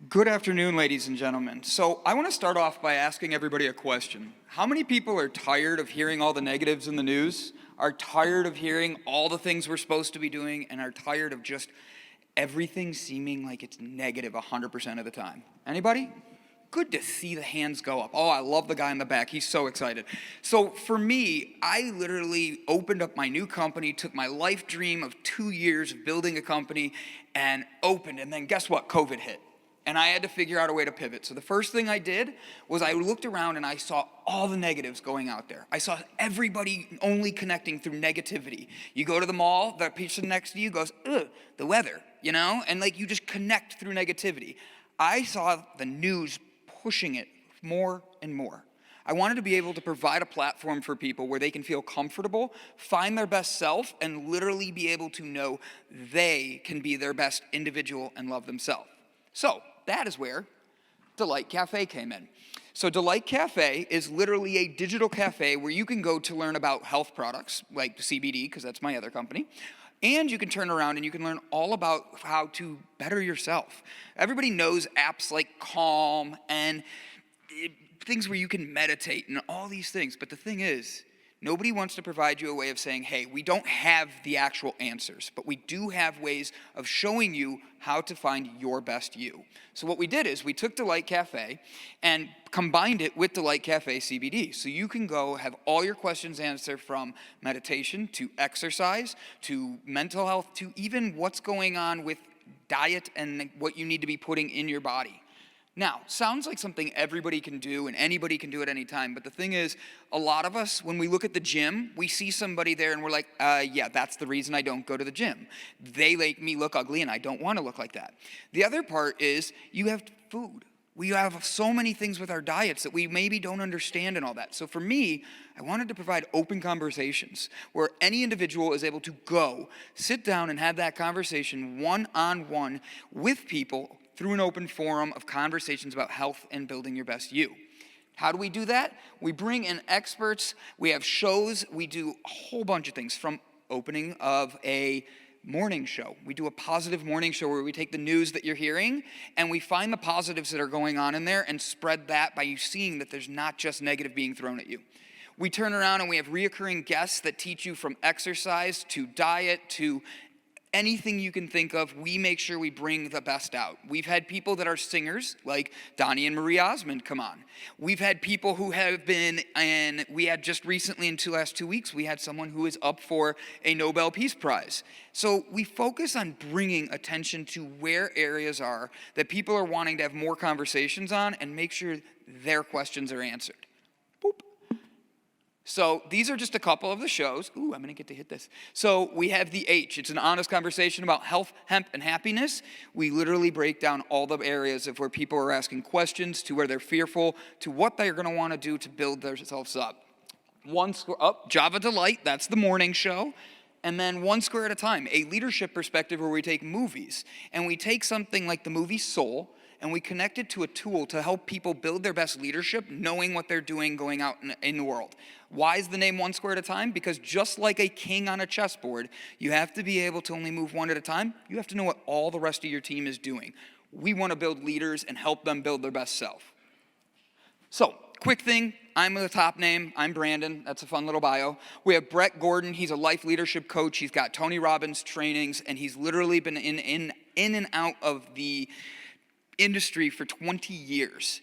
Good afternoon, ladies and gentlemen. So I want to start off by asking everybody a question. How many people are tired of hearing all the negatives in the news, are tired of hearing all the things we're supposed to be doing, and are tired of just everything seeming like it's negative 100% of the time? Anybody? Good to see the hands go up. Oh, I love the guy in the back. He's so excited. So for me, I literally opened up my new company, took my life dream of 2 years of building a company, and opened. And then guess what? COVID hit. And I had to figure out a way to pivot. So the first thing I did was I looked around and I saw all the negatives going out there. I saw everybody only connecting through negativity. You go to the mall, the person next to you goes, ugh, the weather, you know? And like you just connect through negativity. I saw the news pushing it more and more. I wanted to be able to provide a platform for people where they can feel comfortable, find their best self, and literally be able to know they can be their best individual and love themselves. So that is where Delight Cafe came in. So Delight Cafe is literally a digital cafe where you can go to learn about health products, like CBD, because that's my other company, and you can turn around and you can learn all about how to better yourself. Everybody knows apps like Calm and things where you can meditate and all these things, but the thing is, nobody wants to provide you a way of saying, hey, we don't have the actual answers, but we do have ways of showing you how to find your best you. So what we did is we took Delight Cafe and combined it with Delight Cafe CBD. So you can go have all your questions answered, from meditation to exercise to mental health to even what's going on with diet and what you need to be putting in your body. Now, sounds like something everybody can do and anybody can do at any time, but the thing is, a lot of us, when we look at the gym, we see somebody there and we're like, yeah, that's the reason I don't go to the gym. They make me look ugly and I don't want to look like that. The other part is, you have food. We have so many things with our diets that we maybe don't understand and all that. So for me, I wanted to provide open conversations where any individual is able to go, sit down and have that conversation one-on-one with people through an open forum of conversations about health and building your best you. How do we do that? We bring in experts, we have shows, we do a whole bunch of things, from opening of a morning show. We do a positive morning show where we take the news that you're hearing and we find the positives that are going on in there and spread that by you seeing that there's not just negative being thrown at you. We turn around and we have reoccurring guests that teach you from exercise to diet to anything you can think of. We make sure we bring the best out. We've had people that are singers, like Donnie and Marie Osmond, come on. We've had people who have been, and we had just recently, in the last 2 weeks, we had someone who is up for a Nobel Peace Prize. So we focus on bringing attention to where areas are that people are wanting to have more conversations on and make sure their questions are answered. Boop. So these are just a couple of the shows. Ooh, I'm going to get to hit this. So we have the H. It's an honest conversation about health, hemp, and happiness. We literally break down all the areas of where people are asking questions, to where they're fearful, to what they're going to want to do to build themselves up. Java Delight, that's the morning show. And then One Square at a Time, a leadership perspective where we take movies. And we take something like the movie Soul, and we connect it to a tool to help people build their best leadership, knowing what they're doing going out in the world. Why is the name One Square at a Time? Because just like a king on a chessboard, you have to be able to only move one at a time. You have to know what all the rest of your team is doing. We want to build leaders and help them build their best self. So, quick thing, I'm the top name. I'm Brandon. That's a fun little bio. We have Brett Gordon. He's a life leadership coach. He's got Tony Robbins trainings, and he's literally been in and out of the industry for 20 years.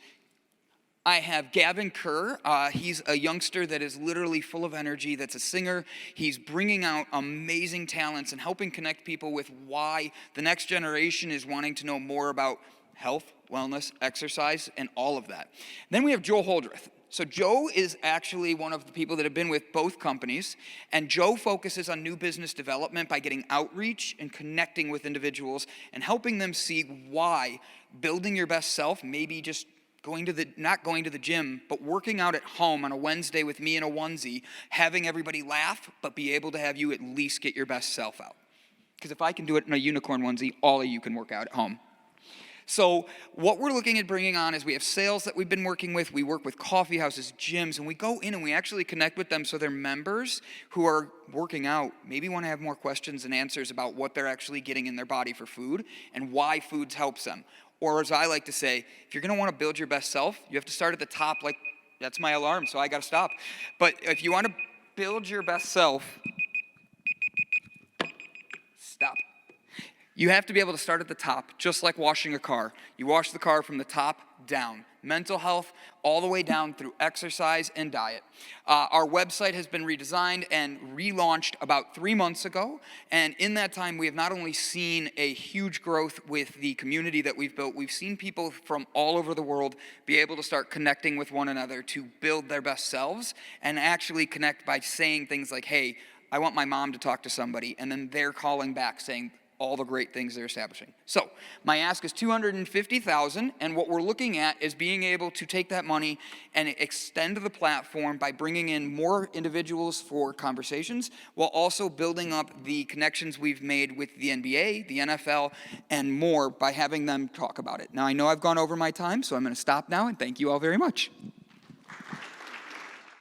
I have Gavin Kerr. He's a youngster that is literally full of energy, that's a singer. He's bringing out amazing talents and helping connect people with why the next generation is wanting to know more about health, wellness, exercise, and all of that. Then we have Joe Holdreth. So Joe is actually one of the people that have been with both companies, and Joe focuses on new business development by getting outreach and connecting with individuals and helping them see why building your best self, maybe just not going to the gym, but working out at home on a Wednesday with me in a onesie, having everybody laugh, but be able to have you at least get your best self out. Because if I can do it in a unicorn onesie, all of you can work out at home. So what we're looking at bringing on is we have sales that we've been working with. We work with coffee houses, gyms, and we go in and we actually connect with them so their members who are working out maybe want to have more questions and answers about what they're actually getting in their body for food and why foods helps them. Or as I like to say, if you're going to want to build your best self, you have to start at the top. Like, that's my alarm, so I got to stop. But if you want to build your best self, stop. You have to be able to start at the top, just like washing a car. You wash the car from the top down. Mental health, all the way down through exercise and diet. Our website has been redesigned and relaunched about 3 months ago. And in that time, we have not only seen a huge growth with the community that we've built, we've seen people from all over the world be able to start connecting with one another to build their best selves and actually connect by saying things like, hey, I want my mom to talk to somebody. And then they're calling back saying, all the great things they're establishing. So my ask is $250,000, and what we're looking at is being able to take that money and extend the platform by bringing in more individuals for conversations, while also building up the connections we've made with the NBA, the NFL, and more by having them talk about it. Now I know I've gone over my time, so I'm going to stop now, and thank you all very much.